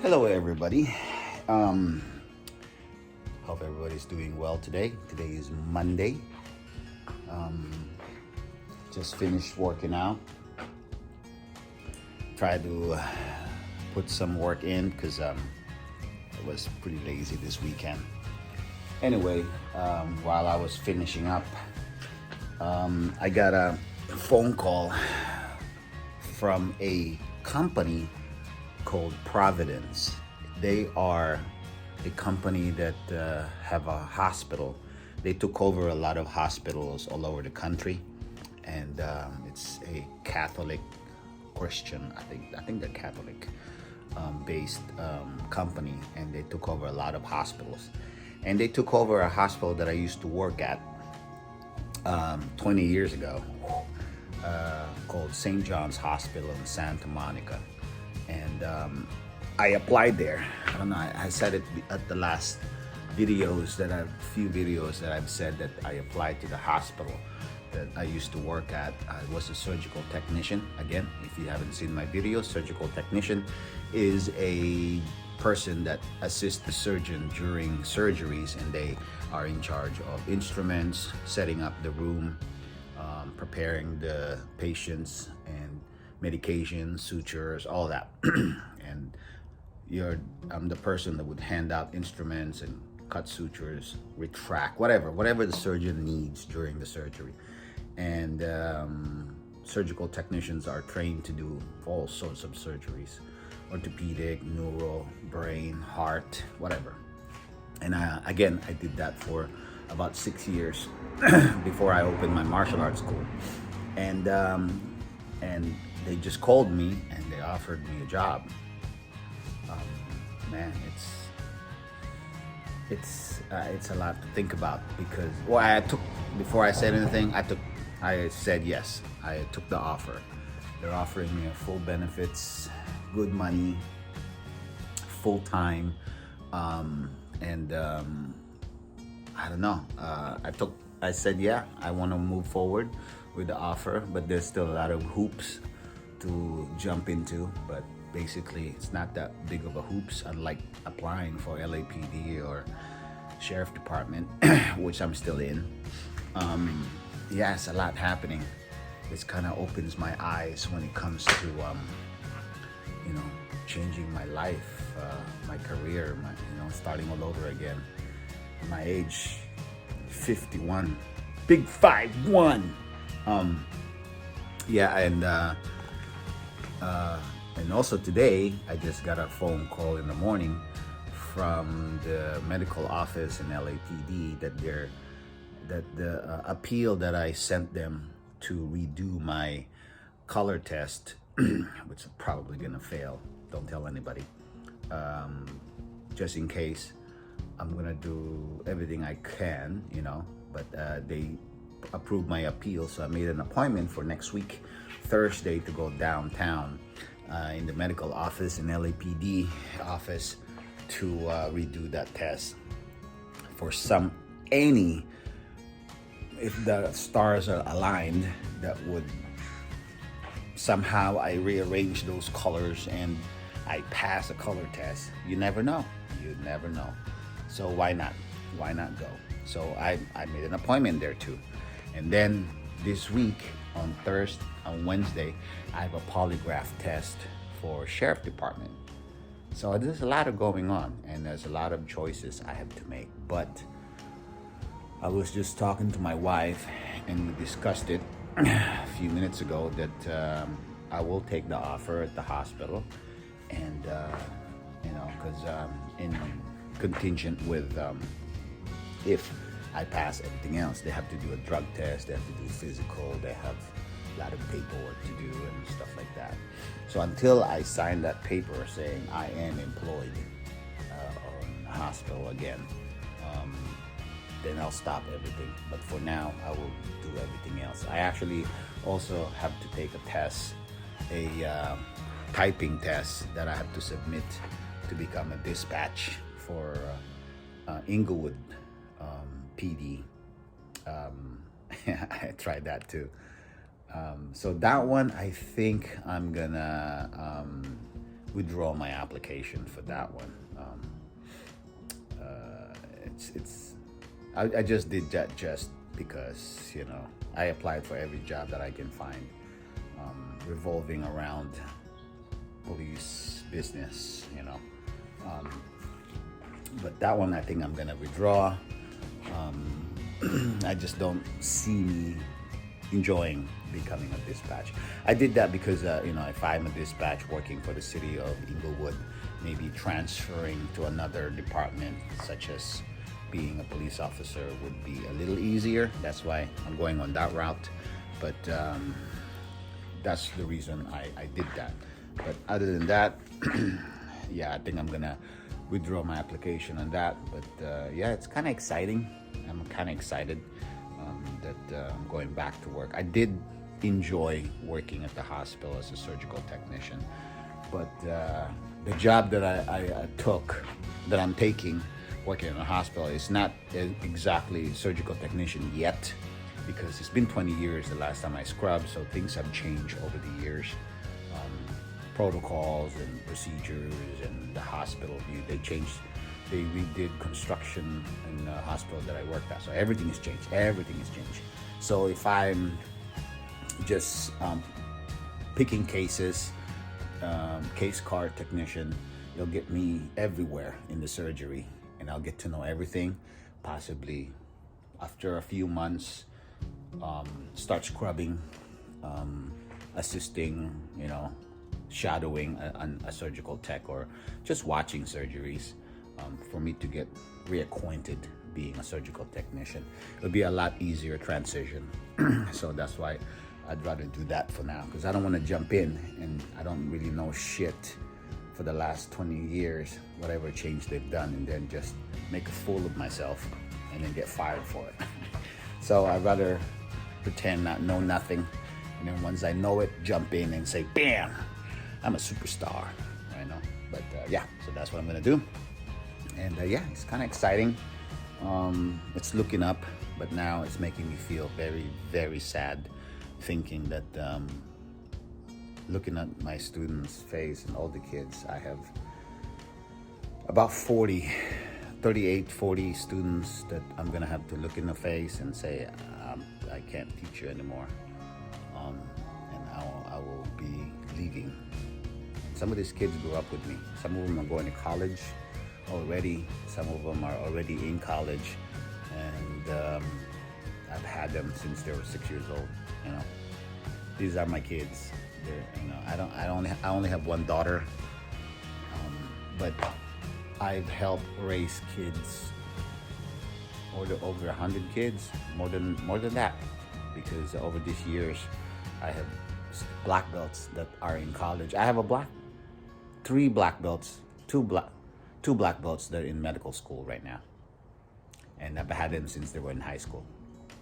Hello, everybody. Um, Hope everybody's doing well today. Today is Monday. Um, just finished working out. Try to put some work in because I was pretty lazy this weekend. Anyway, while I was finishing up, I got a phone call from a company called Providence. They are a company that have a hospital. They took over a lot of hospitals all over the country, and it's a Catholic Christian. I think they're Catholic based company, and they took over a lot of hospitals. And they took over a hospital that I used to work at 20 years ago, called St. John's Hospital in Santa Monica. And I applied there. I don't know, I said it at the last few videos that I've said that I applied to the hospital that I used to work at. I was a surgical technician. Again, if you haven't seen my video, surgical technician is a person that assists the surgeon during surgeries, and they are in charge of instruments, setting up the room, preparing the patients and medications, sutures, all that. And I'm the person that would hand out instruments and cut sutures, retract, whatever the surgeon needs during the surgery. And surgical technicians are trained to do all sorts of surgeries: orthopedic, neuro, brain, heart, whatever. And I did that for about 6 years before I opened my martial arts school. And they just called me and they offered me a job. Man, it's a lot to think about, because before I said anything, I said yes. I took the offer. They're offering me a full benefits, good money, full time, and I don't know. I said yeah, I want to move forward with the offer, but there's still a lot of hoops to jump into. But basically, it's not that big of a hoops, unlike applying for LAPD or Sheriff Department, which I'm still in. Yeah, it's a lot happening. This kind of opens my eyes when it comes to changing my life, my career, starting all over again. My age, 51, big 5'1". Yeah, and also today I just got a phone call in the morning from the medical office in LAPD that the appeal that I sent them to redo my color test, which is probably gonna fail. Don't tell anybody. Just in case, I'm gonna do everything I can, but they approved my appeal, so I made an appointment for next week, Thursday, to go downtown in the medical office in LAPD office to redo that test for if the stars are aligned, that would somehow I rearrange those colors and I pass a color test. You never know. So why not go? So I made an appointment there too. And then this week on Wednesday, I have a polygraph test for Sheriff Department. So there's a lot of going on, and there's a lot of choices I have to make. But I was just talking to my wife, and we discussed it a few minutes ago that I will take the offer at the hospital, and because in contingent with if I pass everything else. They have to do a drug test, they have to do physical, they have a lot of paperwork to do and stuff like that. So until I sign that paper saying I am employed in the hospital again, then I'll stop everything. But for now, I will do everything else. I actually also have to take a test, a typing test that I have to submit to become a dispatch for Inglewood PD. I tried that too. So that one, I think I'm gonna withdraw my application for that one. I just did that just because, you know, I applied for every job that I can find, revolving around police business, you know. But that one I think I'm gonna withdraw. I just don't see me enjoying becoming a dispatch. I did that because, you know, if I'm a dispatch working for the city of Inglewood, maybe transferring to another department, such as being a police officer, would be a little easier. That's why I'm going on that route. But that's the reason I did that. But other than that, yeah, I think I'm gonna withdraw my application on that. But yeah, it's kind of exciting. I'm kind of excited that I'm going back to work. I did enjoy working at the hospital as a surgical technician, but the job that I took, that I'm taking, working in a hospital, is not exactly surgical technician yet, because it's been 20 years the last time I scrubbed, so things have changed over the years. Protocols and procedures and the hospital view, they changed. They redid construction in the hospital that I worked at, so everything has changed. Everything has changed. So if I'm just picking cases, case card technician, you'll get me everywhere in the surgery, and I'll get to know everything. Possibly after a few months, start scrubbing, assisting, you know, shadowing a surgical tech, or just watching surgeries, for me to get reacquainted being a surgical technician. It'll be a lot easier transition. So that's why I'd rather do that for now, because I don't want to jump in and I don't really know shit for the last 20 years, whatever change they've done, and then just make a fool of myself and then get fired for it. So I'd rather pretend not know nothing, and then once I know it, jump in and say, bam, I'm a superstar, I know. But yeah, so that's what I'm gonna do. And yeah, it's kind of exciting. It's looking up, but now it's making me feel very, very sad, thinking that looking at my students' face and all the kids, I have about 38, 40 students that I'm gonna have to look in the face and say, I can't teach you anymore, and I will be leaving. Some of these kids grew up with me. Some of them are going to college already. Some of them are already in college, and I've had them since they were 6 years old. You know, these are my kids. You know, I only have one daughter, but I've helped raise kids, over 100 kids, more than that, because over these years I have black belts that are in college. I have 3 black belts, two black belts that are in medical school right now, and I've had them since they were in high school.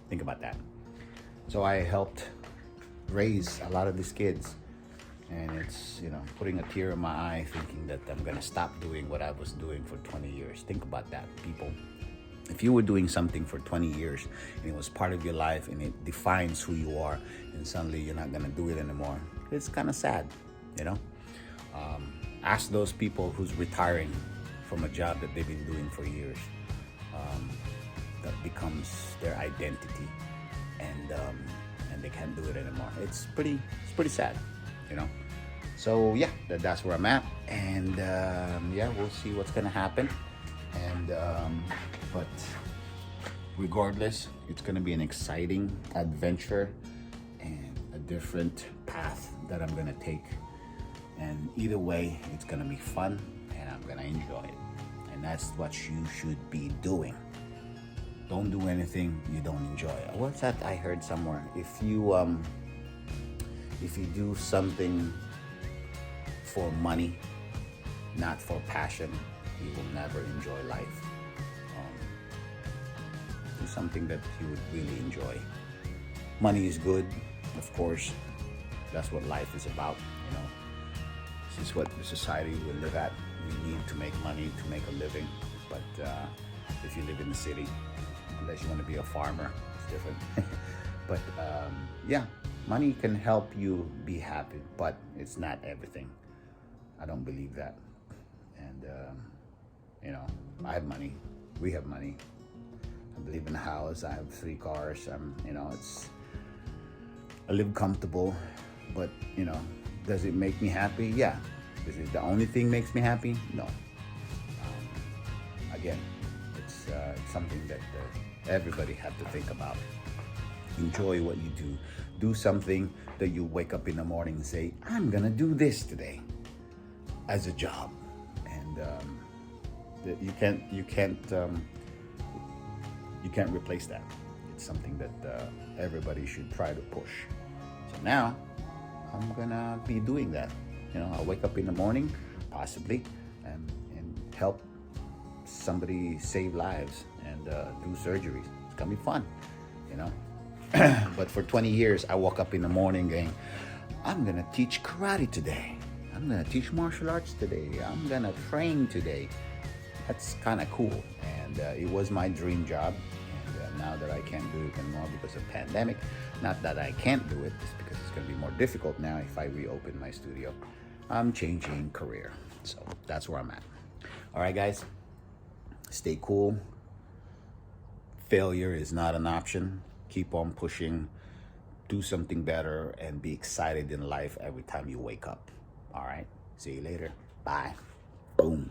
Think about that. So I helped raise a lot of these kids, and it's, you know, putting a tear in my eye thinking that I'm gonna stop doing what I was doing for 20 years. Think about that, people. If you were doing something for 20 years and it was part of your life and it defines who you are, and suddenly you're not gonna do it anymore, it's kind of sad, you know. Ask those people who's retiring from a job that they've been doing for years. That becomes their identity, and they can't do it anymore. It's pretty sad, you know. So yeah, that's where I'm at, and yeah, we'll see what's gonna happen. And but regardless, it's gonna be an exciting adventure and a different path that I'm gonna take. And either way, it's gonna be fun, and I'm gonna enjoy it. And that's what you should be doing. Don't do anything you don't enjoy. What's that I heard somewhere? If you do something for money, not for passion, you will never enjoy life. Do something that you would really enjoy. Money is good, of course. That's what life is about, you know. This is what the society we live at. We need to make money to make a living. But if you live in the city, unless you want to be a farmer, it's different. But yeah, money can help you be happy, but it's not everything. I don't believe that. And you know, I have money. We have money. I live in a house. I have 3 cars. You know, I live comfortable, but you know, does it make me happy? Yeah. Is it the only thing makes me happy? No. Again, it's something that everybody have to think about. Enjoy what you do. Do something that you wake up in the morning and say, I'm gonna do this today as a job. And you can't replace that. It's something that everybody should try to push. So now I'm gonna be doing that. You know, I'll wake up in the morning, possibly, and help somebody save lives and do surgeries. It's gonna be fun, you know. But for 20 years, I woke up in the morning going, I'm gonna teach karate today. I'm gonna teach martial arts today. I'm gonna train today. That's kind of cool. And it was my dream job. And now that I can't do it anymore because of pandemic, not that I can't do it, it's because it's gonna be more difficult now if I reopen my studio. I'm changing career. So that's where I'm at. All right, guys, stay cool. Failure is not an option. Keep on pushing, do something better, and be excited in life every time you wake up. All right, see you later. Bye. Boom.